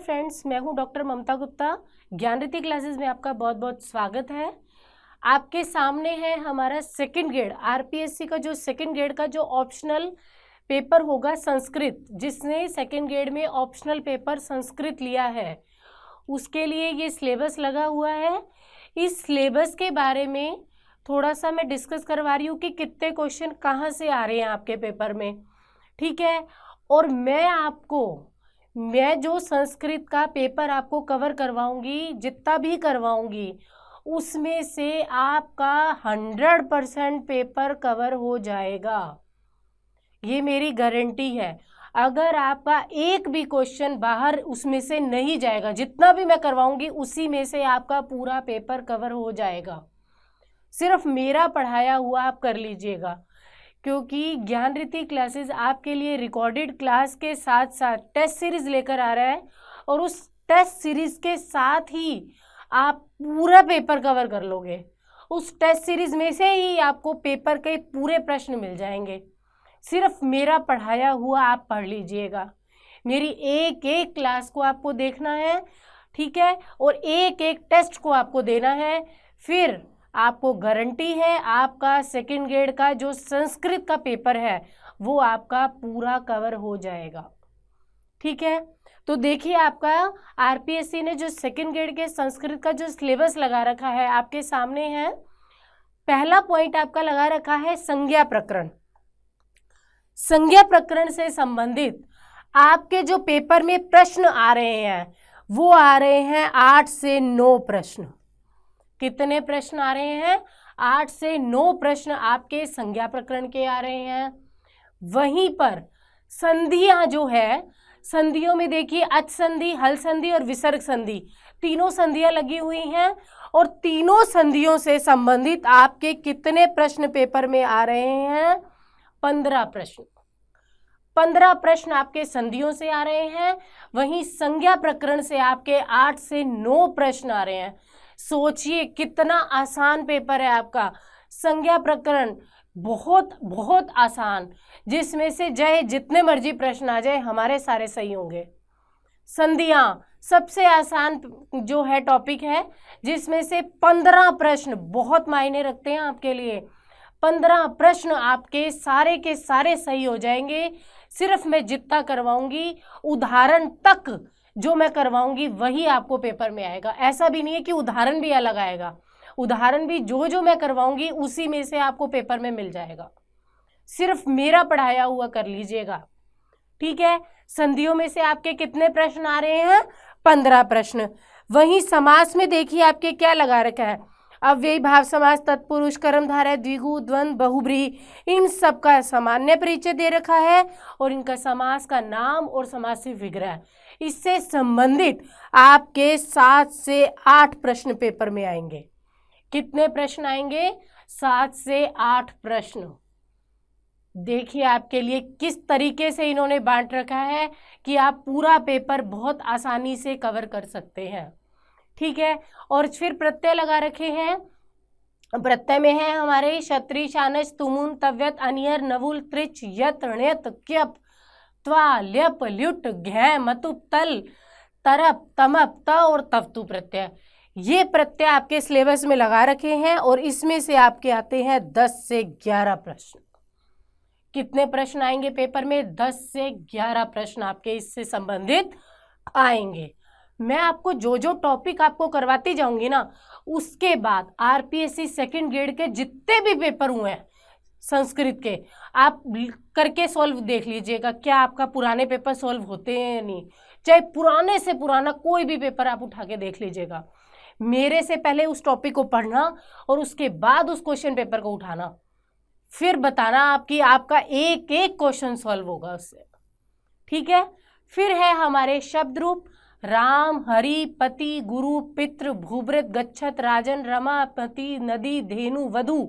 Friends, मैं हूं doctor ममता Gupta. ज्ञानरिति classes में आपका बहुत बहुत स्वागत है। आपके सामने है हमारा सेकंड ग्रेड आरपीएससी का जो सेकंड ग्रेड का जो ऑप्शनल पेपर होगा संस्कृत। जिसने सेकंड ग्रेड में ऑप्शनल पेपर संस्कृत लिया है उसके लिए ये सिलेबस लगा हुआ है। इस सिलेबस के बारे में थोड़ा सा मैं डिस्कस करवा रही हूँ कि कितने क्वेश्चन कहाँ से आ रहे हैं आपके पेपर में, ठीक है। और मैं जो संस्कृत का पेपर आपको कवर करवाऊंगी, जितना भी करवाऊंगी, उसमें से आपका 100% पेपर कवर हो जाएगा, ये मेरी गारंटी है। अगर आपका एक भी क्वेश्चन बाहर उसमें से नहीं जाएगा, जितना भी मैं करवाऊंगी उसी में से आपका पूरा पेपर कवर हो जाएगा। सिर्फ मेरा पढ़ाया हुआ आप कर लीजिएगा, क्योंकि ज्ञानरिति क्लासेस आपके लिए रिकॉर्डेड क्लास के साथ साथ टेस्ट सीरीज लेकर आ रहा है, और उस टेस्ट सीरीज के साथ ही आप पूरा पेपर कवर कर लोगे। उस टेस्ट सीरीज में से ही आपको पेपर के पूरे प्रश्न मिल जाएंगे। सिर्फ मेरा पढ़ाया हुआ आप पढ़ लीजिएगा। मेरी एक एक क्लास को आपको देखना है, ठीक है, और एक एक टेस्ट को आपको देना है। फिर आपको गारंटी है आपका सेकंड ग्रेड का जो संस्कृत का पेपर है वो आपका पूरा कवर हो जाएगा, ठीक है। तो देखिए, आपका आरपीएससी ने जो सेकंड ग्रेड के संस्कृत का जो सिलेबस लगा रखा है आपके सामने है। पहला पॉइंट आपका लगा रखा है संज्ञा प्रकरण। संज्ञा प्रकरण से संबंधित आपके जो पेपर में प्रश्न आ रहे हैं वो आ रहे हैं 8 से 9 प्रश्न। कितने प्रश्न आ रहे हैं? 8 से 9 प्रश्न आपके संज्ञा प्रकरण के आ रहे हैं। वहीं पर संधियां जो है, संधियों में देखिए अच संधि, हल संधि और विसर्ग संधि, तीनों संधियां लगी हुई हैं। और तीनों संधियों से संबंधित आपके कितने प्रश्न पेपर में आ रहे हैं? 15 प्रश्न। 15 प्रश्न आपके संधियों से आ रहे हैं। वहीं संज्ञा प्रकरण से आपके 8 से 9 प्रश्न आ रहे हैं। सोचिए कितना आसान पेपर है आपका संज्ञा प्रकरण, बहुत बहुत आसान, जिसमें से चाहे जितने मर्जी प्रश्न आ जाए हमारे सारे सही होंगे। संधियां सबसे आसान जो है टॉपिक है, जिसमें से 15 प्रश्न बहुत मायने रखते हैं आपके लिए। 15 प्रश्न आपके सारे के सारे सही हो जाएंगे। सिर्फ मैं जितना करवाऊंगी, उदाहरण तक जो मैं करवाऊंगी वही आपको पेपर में आएगा। ऐसा भी नहीं है कि उदाहरण भी अलग आएगा, उदाहरण भी जो मैं करवाऊंगी उसी में से आपको पेपर में मिल जाएगा। सिर्फ मेरा पढ़ाया हुआ कर लीजिएगा, ठीक है। संधियों में से आपके कितने प्रश्न आ रहे हैं? 15 प्रश्न। वहीं समास में देखिए आपके क्या लगा रखा है, अव्ययी भाव समास, तत्पुरुष, कर्मधारय, द्विगु, द्वंद्व, बहुब्रीहि, इन सब का सामान्य परिचय दे रखा है और इनका समास का नाम और समासी विग्रह। इससे संबंधित आपके 7 से 8 प्रश्न पेपर में आएंगे। कितने प्रश्न आएंगे? 7 से 8 प्रश्न। देखिए आपके लिए किस तरीके से इन्होंने बांट रखा है कि आप पूरा पेपर बहुत आसानी से कवर कर सकते हैं, ठीक है। और फिर प्रत्यय लगा रखे हैं। प्रत्यय में है हमारे क्षत्रि, शानच, तुमुन, तव्यत, अनियर, नवुल, त्रिच, यत, ण्यत, क्यप, त्वा, ल्यप, ल्युट, घै, मतुप, तल, तरप, तमप, त और तवतु प्रत्यय। ये प्रत्यय आपके सिलेबस में लगा रखे हैं और इसमें से आपके आते हैं 10 से 11 प्रश्न। कितने प्रश्न आएंगे पेपर में? 10 से 11 प्रश्न आपके इससे संबंधित आएंगे। मैं आपको जो टॉपिक आपको करवाती जाऊंगी ना, उसके बाद आरपीएससी सेकंड ग्रेड के जितने भी पेपर हुए हैं संस्कृत के, आप करके सॉल्व देख लीजिएगा क्या आपका पुराने पेपर सॉल्व होते हैं या नहीं। चाहे पुराने से पुराना कोई भी पेपर आप उठा के देख लीजिएगा। मेरे से पहले उस टॉपिक को पढ़ना और उसके बाद उस क्वेश्चन पेपर को उठाना, फिर बताना आपकी आपका एक एक क्वेश्चन सॉल्व होगा उससे, ठीक है। फिर है हमारे शब्द रूप, राम, हरि, पति, गुरु, पितृ, भूभृत, गच्छत, राजन, रमा, पति, नदी, धेनु, वधु,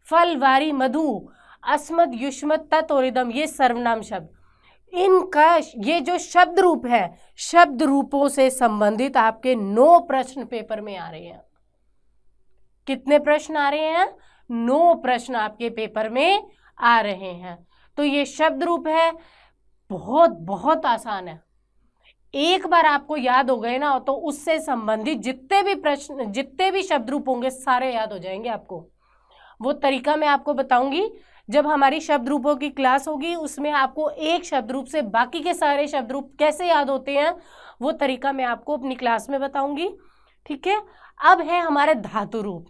फल, वारी, मधु, अस्मद, युष्मत, तत् और इदम, ये सर्वनाम शब्द। इनका ये जो शब्द रूप है, शब्द रूपों से संबंधित आपके 9 प्रश्न पेपर में आ रहे हैं। कितने प्रश्न आ रहे हैं? 9 प्रश्न आपके पेपर में आ रहे हैं। तो ये शब्द रूप है, बहुत बहुत आसान है। एक बार आपको याद हो गए ना तो उससे संबंधित जितने भी प्रश्न, जितने भी शब्द रूप होंगे सारे याद हो जाएंगे आपको। वो तरीका मैं आपको बताऊंगी जब हमारी शब्द रूपों की क्लास होगी, उसमें आपको एक शब्द रूप से बाकी के सारे शब्द रूप कैसे याद होते हैं वो तरीका मैं आपको अपनी क्लास में बताऊंगी। ठीक है, अब है हमारे धातु रूप।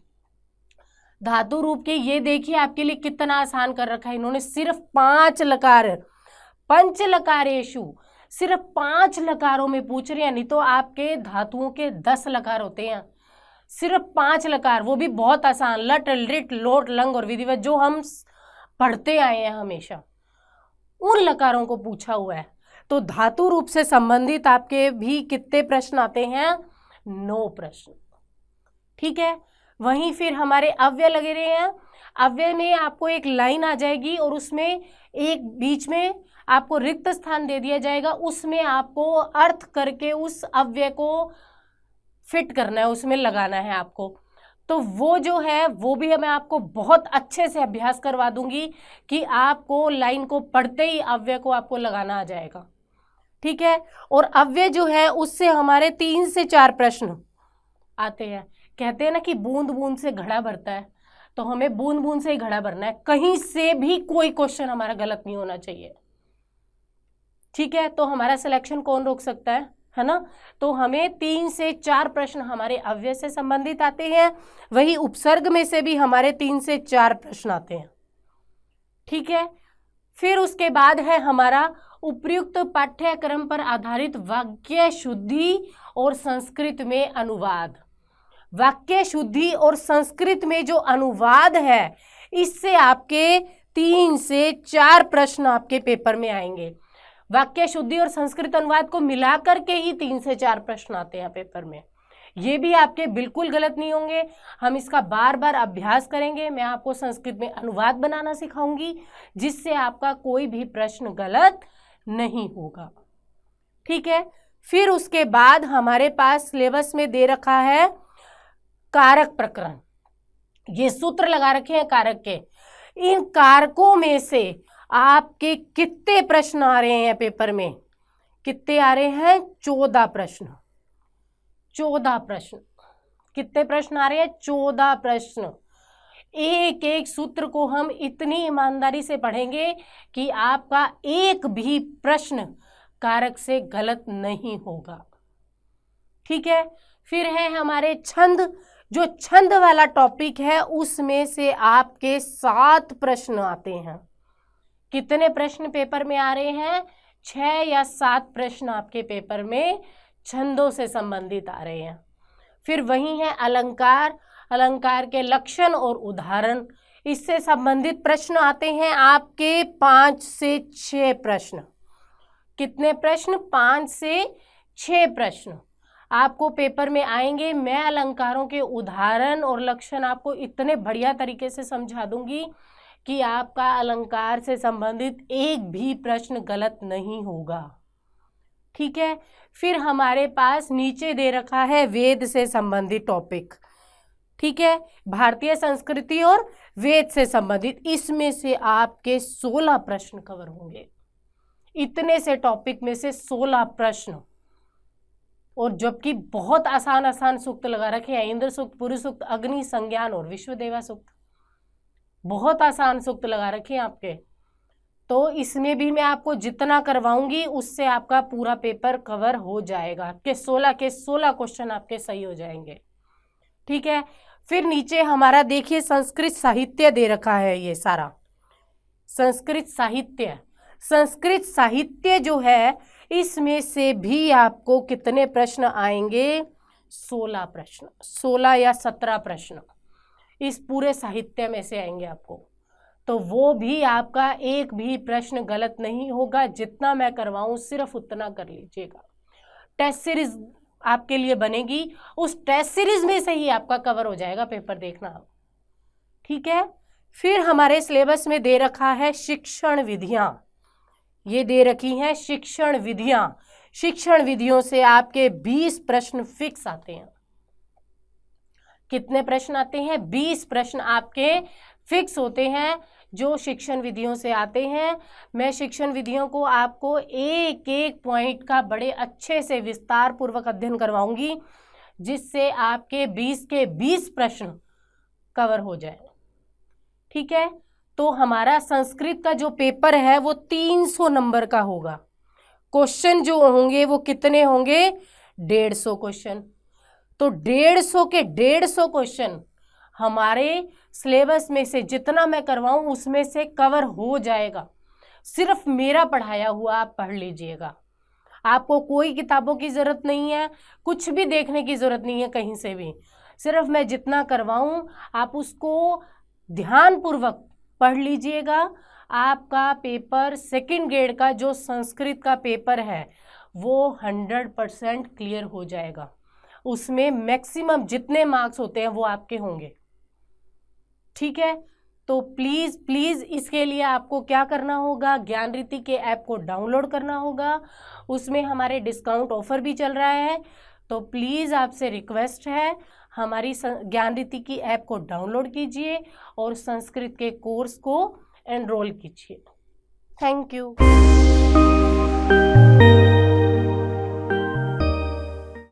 धातु रूप के ये देखिए आपके लिए कितना आसान कर रखा है इन्होंने, सिर्फ 5 लकार, पंच लकारेशु, सिर्फ 5 लकारों में पूछ रहे हैं। नहीं तो आपके धातुओं के 10 लकार होते हैं, सिर्फ 5 लकार, वो भी बहुत आसान, लट लिट लोट लंग और विधिवत, जो हम पढ़ते आए हैं हमेशा, उन लकारों को पूछा हुआ है। तो धातु रूप से संबंधित आपके भी कितने प्रश्न आते हैं? 9 प्रश्न। ठीक है, वहीं फिर हमारे अव्यय लगे रहे हैं। अव्यय में आपको एक लाइन आ जाएगी और उसमें एक बीच में आपको रिक्त स्थान दे दिया जाएगा, उसमें आपको अर्थ करके उस अव्यय को फिट करना है, उसमें लगाना है आपको। तो वो जो है वो भी मैं आपको बहुत अच्छे से अभ्यास करवा दूंगी कि आपको लाइन को पढ़ते ही अव्यय को आपको लगाना आ जाएगा। ठीक है, और अव्यय जो है उससे हमारे 3 से 4 प्रश्न आते हैं। कहते हैं ना कि बूंद बूंद से घड़ा भरता है, तो हमें बूंद बूंद से ही घड़ा भरना है, कहीं से भी कोई क्वेश्चन हमारा गलत नहीं होना चाहिए। ठीक है, तो हमारा सिलेक्शन कौन रोक सकता है ना। तो हमें 3 से 4 प्रश्न हमारे अव्यय से संबंधित आते हैं, वही उपसर्ग में से भी हमारे 3 से 4 प्रश्न आते हैं। ठीक है, फिर उसके बाद है हमारा उपयुक्त पाठ्यक्रम पर आधारित वाक्य शुद्धि और संस्कृत में अनुवाद। वाक्य शुद्धि और संस्कृत में जो अनुवाद है इससे आपके 3 से 4 प्रश्न आपके पेपर में आएंगे। वाक्य शुद्धि और संस्कृत अनुवाद को मिलाकर के ही 3 से 4 प्रश्न आते हैं पेपर में। ये भी आपके बिल्कुल गलत नहीं होंगे, हम इसका बार बार अभ्यास करेंगे। मैं आपको संस्कृत में अनुवाद बनाना सिखाऊंगी जिससे आपका कोई भी प्रश्न गलत नहीं होगा। ठीक है, फिर उसके बाद हमारे पास सिलेबस में दे रखा है कारक प्रकरण, ये सूत्र लगा रखे हैं कारक के। इन कारकों में से आपके कितने प्रश्न आ रहे हैं पेपर में? कितने आ रहे हैं? 14 प्रश्न। 14 प्रश्न। कितने प्रश्न आ रहे हैं? 14 प्रश्न। एक एक सूत्र को हम इतनी ईमानदारी से पढ़ेंगे कि आपका एक भी प्रश्न कारक से गलत नहीं होगा। ठीक है, फिर है हमारे छंद। जो छंद वाला टॉपिक है उसमें से आपके 7 प्रश्न आते हैं। कितने प्रश्न पेपर में आ रहे हैं? 6 या 7 प्रश्न आपके पेपर में छंदों से संबंधित आ रहे हैं। फिर वही है अलंकार, अलंकार के लक्षण और उदाहरण, इससे संबंधित प्रश्न आते हैं आपके 5 से 6 प्रश्न। कितने प्रश्न? 5 से 6 प्रश्न आपको पेपर में आएंगे। मैं अलंकारों के उदाहरण और लक्षण आपको इतने बढ़िया तरीके से समझा दूंगी कि आपका अलंकार से संबंधित एक भी प्रश्न गलत नहीं होगा। ठीक है, फिर हमारे पास नीचे दे रखा है वेद से संबंधित टॉपिक। ठीक है, भारतीय संस्कृति और वेद से संबंधित, इसमें से आपके 16 प्रश्न कवर होंगे। इतने से टॉपिक में से 16 प्रश्न, और जबकि बहुत आसान आसान सूक्त लगा रखे हैं, इंद्र सूक्त, पुरुष सूक्त, अग्नि संज्ञान और विश्वदेवा सूक्त, बहुत आसान सूक्त लगा रखे हैं आपके। तो इसमें भी मैं आपको जितना करवाऊंगी उससे आपका पूरा पेपर कवर हो जाएगा, आपके 16 के 16 क्वेश्चन आपके सही हो जाएंगे। ठीक है, फिर नीचे हमारा देखिए संस्कृत साहित्य दे रखा है, ये सारा संस्कृत साहित्य। संस्कृत साहित्य जो है इसमें से भी आपको कितने प्रश्न आएंगे? 16 प्रश्न, 16 या 17 प्रश्न इस पूरे साहित्य में से आएंगे आपको। तो वो भी आपका एक भी प्रश्न गलत नहीं होगा। जितना मैं करवाऊं सिर्फ उतना कर लीजिएगा। टेस्ट सीरीज आपके लिए बनेगी, उस टेस्ट सीरीज में से ही आपका कवर हो जाएगा पेपर, देखना आप। ठीक है, फिर हमारे सिलेबस में दे रखा है शिक्षण विधियां। ये दे रखी हैं शिक्षण विधियां। शिक्षण विधियों से आपके 20 प्रश्न फिक्स आते हैं। कितने प्रश्न आते हैं? 20 प्रश्न आपके फिक्स होते हैं जो शिक्षण विधियों से आते हैं। मैं शिक्षण विधियों को आपको एक एक पॉइंट का बड़े अच्छे से विस्तार पूर्वक अध्ययन करवाऊंगी, जिससे आपके 20 के 20 प्रश्न कवर हो जाए। ठीक है, तो हमारा संस्कृत का जो पेपर है वो 300 नंबर का होगा। क्वेश्चन जो होंगे वो कितने होंगे? 150 क्वेश्चन। तो 150 के 150 क्वेश्चन हमारे सिलेबस में से जितना मैं करवाऊं उसमें से कवर हो जाएगा। सिर्फ मेरा पढ़ाया हुआ आप पढ़ लीजिएगा। आपको कोई किताबों की ज़रूरत नहीं है, कुछ भी देखने की ज़रूरत नहीं है कहीं से भी। सिर्फ मैं जितना करवाऊं आप उसको ध्यानपूर्वक पढ़ लीजिएगा। आपका पेपर सेकंड ग्रेड का जो संस्कृत का पेपर है वो 100% क्लियर हो जाएगा। उसमें मैक्सिमम जितने मार्क्स होते हैं वो आपके होंगे। ठीक है, तो प्लीज़ प्लीज़ इसके लिए आपको क्या करना होगा? ज्ञान रीति के ऐप को डाउनलोड करना होगा। उसमें हमारे डिस्काउंट ऑफर भी चल रहा है, तो प्लीज़ आपसे रिक्वेस्ट है हमारी ज्ञान रीति की ऐप को डाउनलोड कीजिए और संस्कृत के कोर्स को एनरोल कीजिए। Thank you.